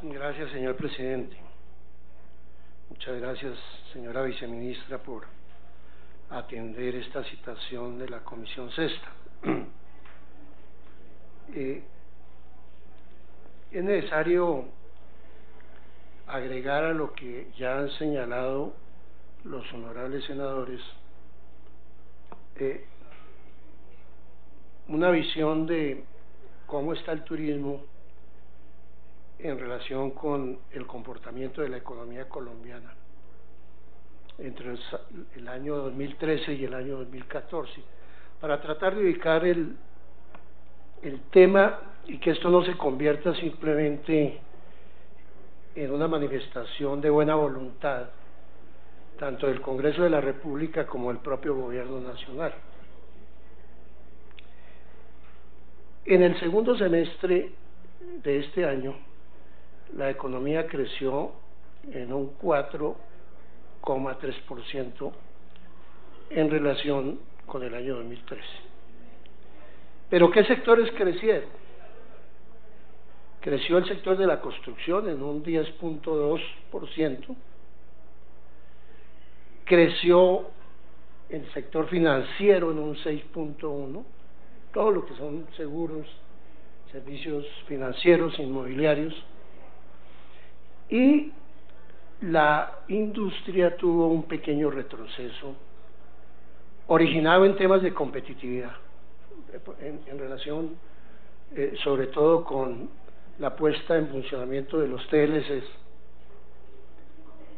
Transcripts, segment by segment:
Gracias, señor presidente. Muchas gracias, señora viceministra, por atender esta citación de la Comisión Sexta. Es necesario agregar a lo que ya han señalado los honorables senadores una visión de cómo está el turismo en relación con el comportamiento de la economía colombiana entre el año 2013 y el año 2014, para tratar de ubicar el tema y que esto no se convierta simplemente en una manifestación de buena voluntad, tanto del Congreso de la República como del propio Gobierno Nacional. En el segundo semestre de este año, la economía creció en un 4,3% en relación con el año 2013. ¿Pero qué sectores crecieron? Creció el sector de la construcción en un 10,2%, creció el sector financiero en un 6,1%, todo lo que son seguros, servicios financieros, inmobiliarios, y la industria tuvo un pequeño retroceso originado en temas de competitividad, en relación sobre todo con la puesta en funcionamiento de los TLCs.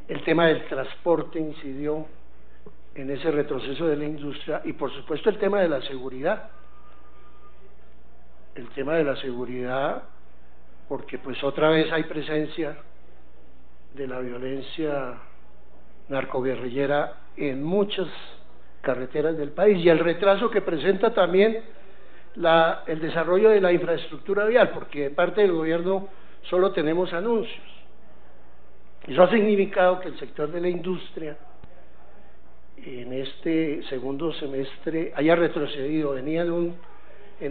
El tema del transporte incidió en ese retroceso de la industria y por supuesto el tema de la seguridad. El tema de la seguridad, porque pues otra vez hay presencia de la violencia narcoguerrillera en muchas carreteras del país y el retraso que presenta también el desarrollo de la infraestructura vial, porque de parte del gobierno solo tenemos anuncios. Eso ha significado que el sector de la industria en este segundo semestre haya retrocedido, venía en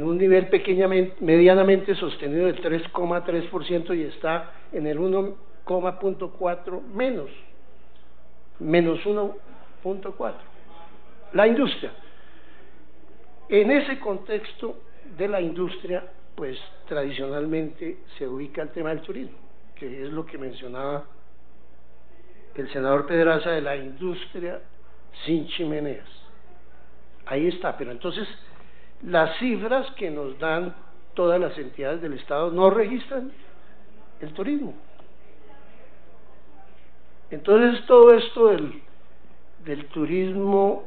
un nivel medianamente sostenido del 3,3% y está en el 1,4 menos 1,4. La industria. En ese contexto de la industria, pues tradicionalmente se ubica el tema del turismo, que es lo que mencionaba el senador Pedraza de la industria sin chimeneas. Ahí está, pero entonces las cifras que nos dan todas las entidades del Estado no registran el turismo. Entonces todo esto del turismo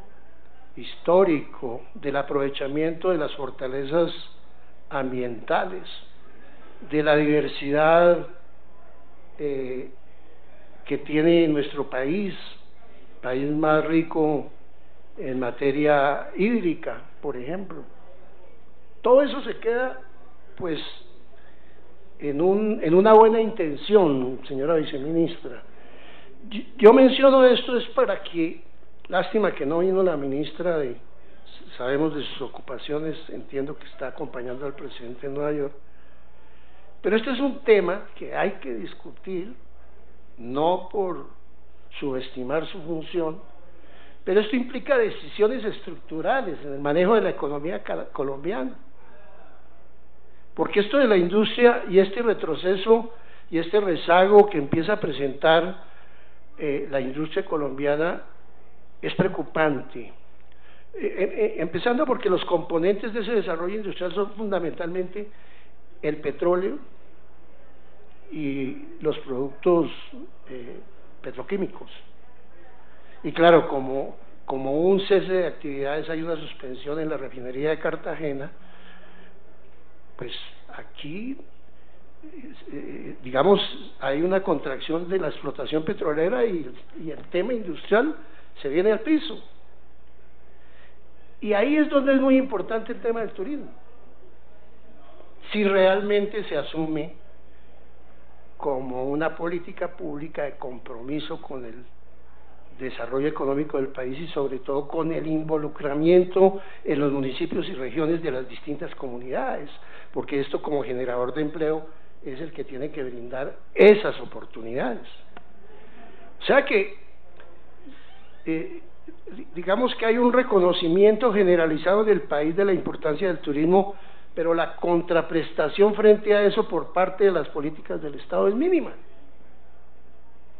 histórico, del aprovechamiento de las fortalezas ambientales, de la diversidad que tiene nuestro país más rico en materia hídrica, por ejemplo. Todo eso se queda, pues, en una buena intención, señora viceministra. Yo menciono esto es para que, lástima que no vino la ministra, sabemos de sus ocupaciones, entiendo que está acompañando al presidente en Nueva York, pero este es un tema que hay que discutir, no por subestimar su función, pero esto implica decisiones estructurales en el manejo de la economía colombiana, porque esto de la industria y este retroceso y este rezago que empieza a presentar la industria colombiana es preocupante, empezando porque los componentes de ese desarrollo industrial son fundamentalmente el petróleo y los productos petroquímicos. Y claro, como un cese de actividades, hay una suspensión en la refinería de Cartagena, pues aquí, digamos, hay una contracción de la explotación petrolera y el tema industrial se viene al piso. Y ahí es donde es muy importante el tema del turismo. Si realmente se asume como una política pública de compromiso con el desarrollo económico del país y sobre todo con el involucramiento en los municipios y regiones de las distintas comunidades, porque esto como generador de empleo es el que tiene que brindar esas oportunidades. O sea que, digamos que hay un reconocimiento generalizado del país de la importancia del turismo, pero la contraprestación frente a eso por parte de las políticas del Estado es mínima.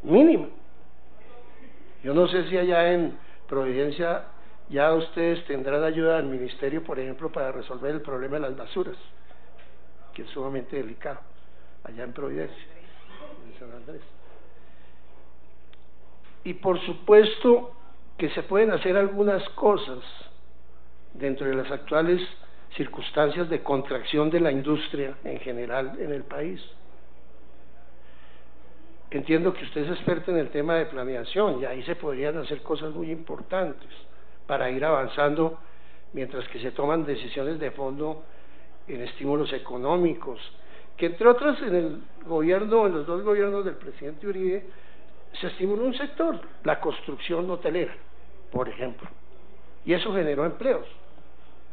Mínima. Yo no sé si allá en Providencia ya ustedes tendrán ayuda del ministerio, por ejemplo, para resolver el problema de las basuras, que es sumamente delicado, allá en Providencia, en San Andrés. Y por supuesto que se pueden hacer algunas cosas dentro de las actuales circunstancias de contracción de la industria en general en el país. Entiendo que usted es experto en el tema de planeación y ahí se podrían hacer cosas muy importantes para ir avanzando mientras que se toman decisiones de fondo en estímulos económicos, que entre otras en el gobierno, en los dos gobiernos del presidente Uribe, se estimuló un sector, la construcción hotelera, por ejemplo, y eso generó empleos.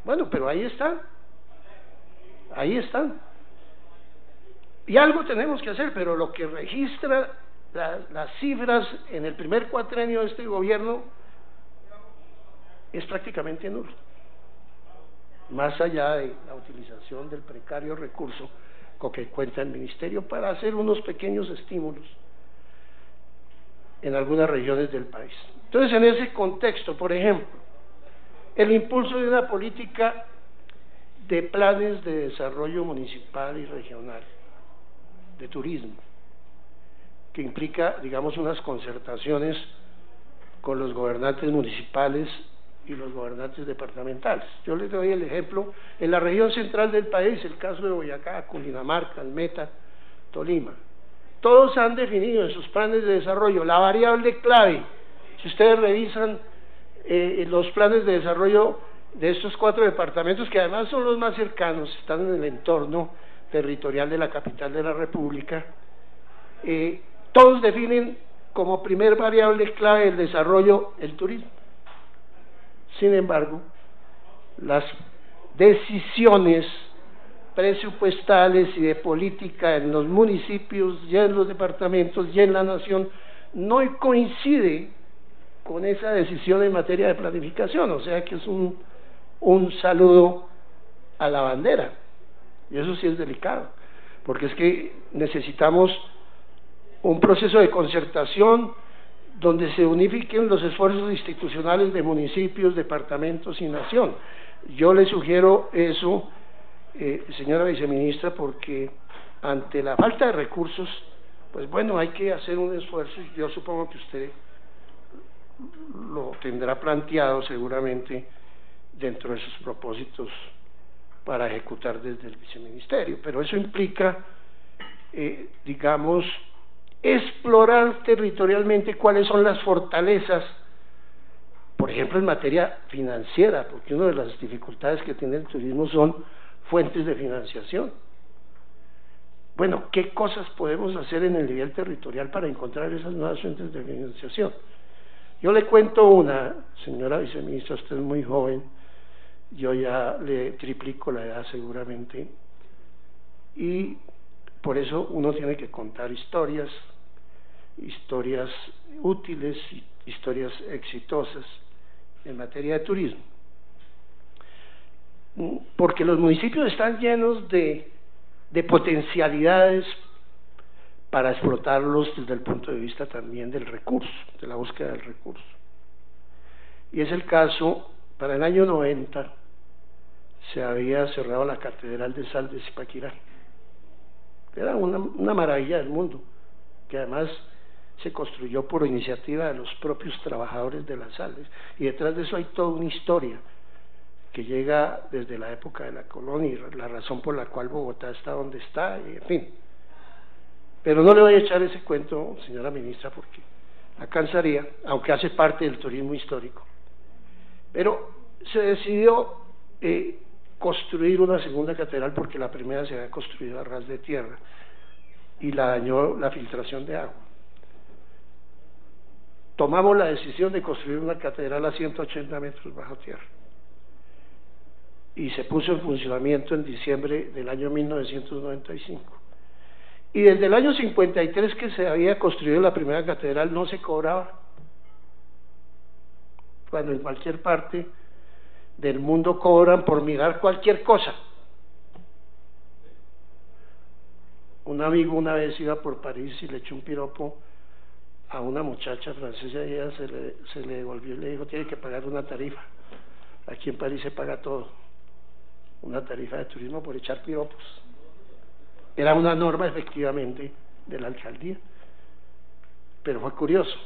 Bueno, pero ahí están. Y algo tenemos que hacer, pero lo que registra las cifras en el primer cuatrenio de este gobierno es prácticamente nulo, más allá de la utilización del precario recurso con que cuenta el ministerio para hacer unos pequeños estímulos en algunas regiones del país. Entonces, en ese contexto, por ejemplo, el impulso de una política de planes de desarrollo municipal y regional de turismo, que implica, digamos, unas concertaciones con los gobernantes municipales y los gobernantes departamentales. Yo les doy el ejemplo, en la región central del país, el caso de Boyacá, Cundinamarca, Meta, Tolima, todos han definido en sus planes de desarrollo la variable clave. Si ustedes revisan los planes de desarrollo de estos 4 departamentos, que además son los más cercanos, están en el entorno territorial de la capital de la República, todos definen como primer variable clave del desarrollo el turismo. Sin embargo, las decisiones presupuestales y de política en los municipios, y en los departamentos y en la nación no coincide con esa decisión en materia de planificación, o sea que es un saludo a la bandera, y eso sí es delicado, porque es que necesitamos un proceso de concertación donde se unifiquen los esfuerzos institucionales de municipios, departamentos y nación. Yo le sugiero eso, señora viceministra, porque ante la falta de recursos, pues bueno, hay que hacer un esfuerzo, y yo supongo que usted lo tendrá planteado seguramente dentro de sus propósitos para ejecutar desde el viceministerio, pero eso implica, digamos, explorar territorialmente cuáles son las fortalezas, por ejemplo en materia financiera, porque una de las dificultades que tiene el turismo son fuentes de financiación. Bueno, ¿qué cosas podemos hacer en el nivel territorial para encontrar esas nuevas fuentes de financiación? Yo le cuento una, señora viceministra, usted es muy joven, yo ya le triplico la edad seguramente, y por eso uno tiene que contar historias útiles, historias exitosas en materia de turismo, porque los municipios están llenos de potencialidades para explotarlos desde el punto de vista también del recurso, de la búsqueda del recurso. Y es el caso, para el año 90 se había cerrado la Catedral de Sal de Zipaquirá. Era una maravilla del mundo, que además se construyó por iniciativa de los propios trabajadores de las sales, y detrás de eso hay toda una historia que llega desde la época de la colonia y la razón por la cual Bogotá está donde está, y en fin. Pero no le voy a echar ese cuento, señora ministra, porque la cansaría, aunque hace parte del turismo histórico. Pero se decidió construir una segunda catedral porque la primera se había construido a ras de tierra y la dañó la filtración de agua. Tomamos la decisión de construir una catedral a 180 metros bajo tierra y se puso en funcionamiento en diciembre del año 1995. Y desde el año 53 que se había construido la primera catedral no se cobraba, cuando en cualquier parte del mundo cobran por mirar cualquier cosa. Un amigo una vez iba por París y le echó un piropo a una muchacha francesa y ella se le devolvió y le dijo: tiene que pagar una tarifa. Aquí en París se paga todo, una tarifa de turismo por echar piropos. Era una norma efectivamente de la alcaldía, pero fue curioso.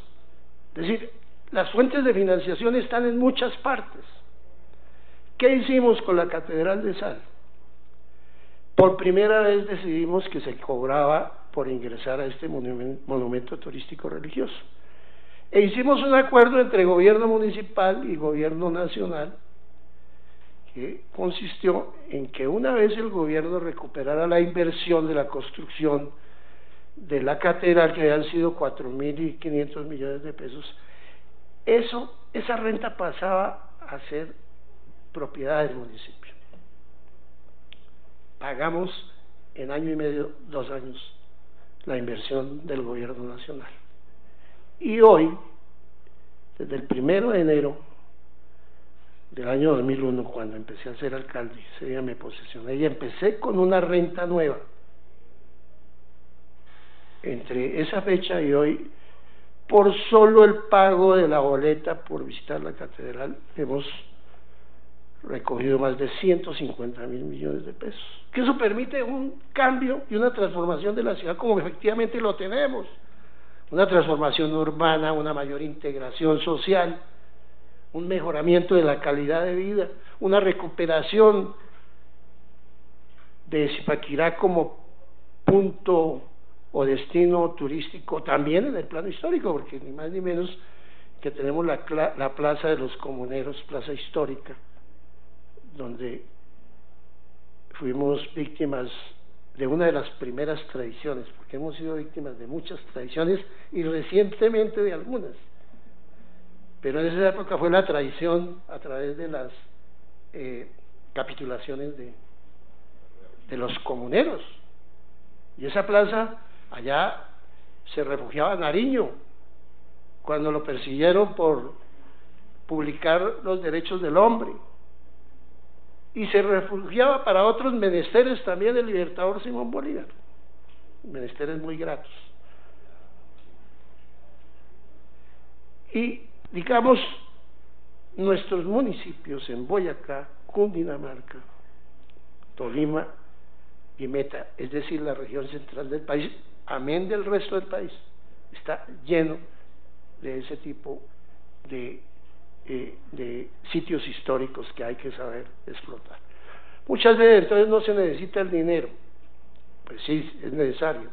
Es decir, las fuentes de financiación están en muchas partes. ¿Qué hicimos con la Catedral de Sal? Por primera vez decidimos que se cobraba por ingresar a este monumento turístico religioso. E hicimos un acuerdo entre gobierno municipal y gobierno nacional que consistió en que una vez el gobierno recuperara la inversión de la construcción de la catedral, que habían sido 4.500 millones de pesos, esa renta pasaba a ser propiedad del municipio. Pagamos en año y medio, 2 años, la inversión del gobierno nacional. Y hoy, desde el 1 de enero del año 2001, cuando empecé a ser alcalde, ese día me posesioné y empecé con una renta nueva. Entre esa fecha y hoy, por solo el pago de la boleta por visitar la catedral, hemos recogido más de 150.000 millones de pesos, que eso permite un cambio y una transformación de la ciudad como efectivamente lo tenemos, una transformación urbana, una mayor integración social, un mejoramiento de la calidad de vida, una recuperación de Zipaquirá como punto o destino turístico también en el plano histórico, porque ni más ni menos que tenemos la Plaza de los Comuneros, plaza histórica, donde fuimos víctimas de una de las primeras tradiciones, porque hemos sido víctimas de muchas tradiciones y recientemente de algunas, pero en esa época fue la tradición a través de las capitulaciones de los comuneros. Y esa plaza, allá se refugiaba Nariño cuando lo persiguieron por publicar los derechos del hombre, y se refugiaba para otros menesteres también el libertador Simón Bolívar, menesteres muy gratos. Y digamos, nuestros municipios en Boyacá, Cundinamarca, Tolima y Meta, es decir, la región central del país, amén del resto del país, está lleno de ese tipo de sitios históricos que hay que saber explotar. Muchas veces entonces no se necesita el dinero, pues sí, es necesario,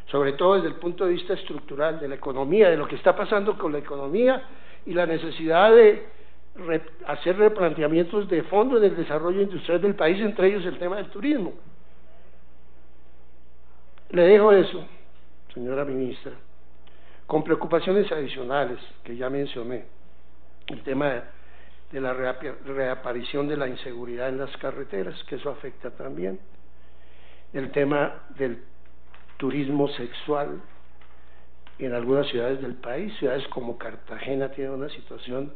sobre todo desde el punto de vista estructural de la economía, de lo que está pasando con la economía y la necesidad de hacer replanteamientos de fondo en el desarrollo industrial del país, entre ellos el tema del turismo. Le dejo eso, señora ministra, con preocupaciones adicionales que ya mencioné: el tema de la reaparición de la inseguridad en las carreteras, que eso afecta también, el tema del turismo sexual en algunas ciudades del país. Ciudades como Cartagena tienen una situación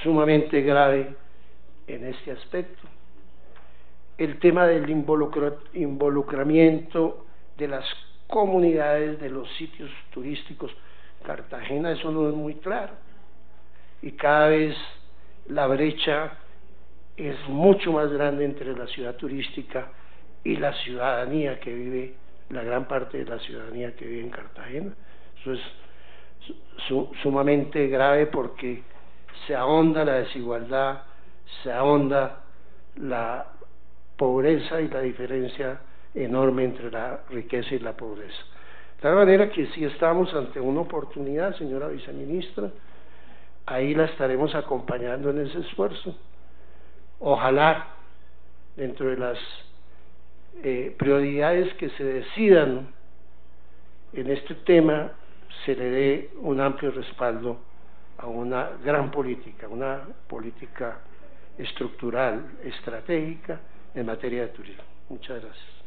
sumamente grave en este aspecto, el tema del involucramiento de las comunidades de los sitios turísticos. Cartagena, eso no es muy claro, y cada vez la brecha es mucho más grande entre la ciudad turística y la ciudadanía que vive, la gran parte de la ciudadanía que vive en Cartagena. Eso es sumamente grave, porque se ahonda la desigualdad, se ahonda la pobreza y la diferencia enorme entre la riqueza y la pobreza. De tal manera que sí estamos ante una oportunidad, señora viceministra, ahí la estaremos acompañando en ese esfuerzo. Ojalá dentro de las prioridades que se decidan en este tema se le dé un amplio respaldo a una gran política, una política estructural, estratégica en materia de turismo. Muchas gracias.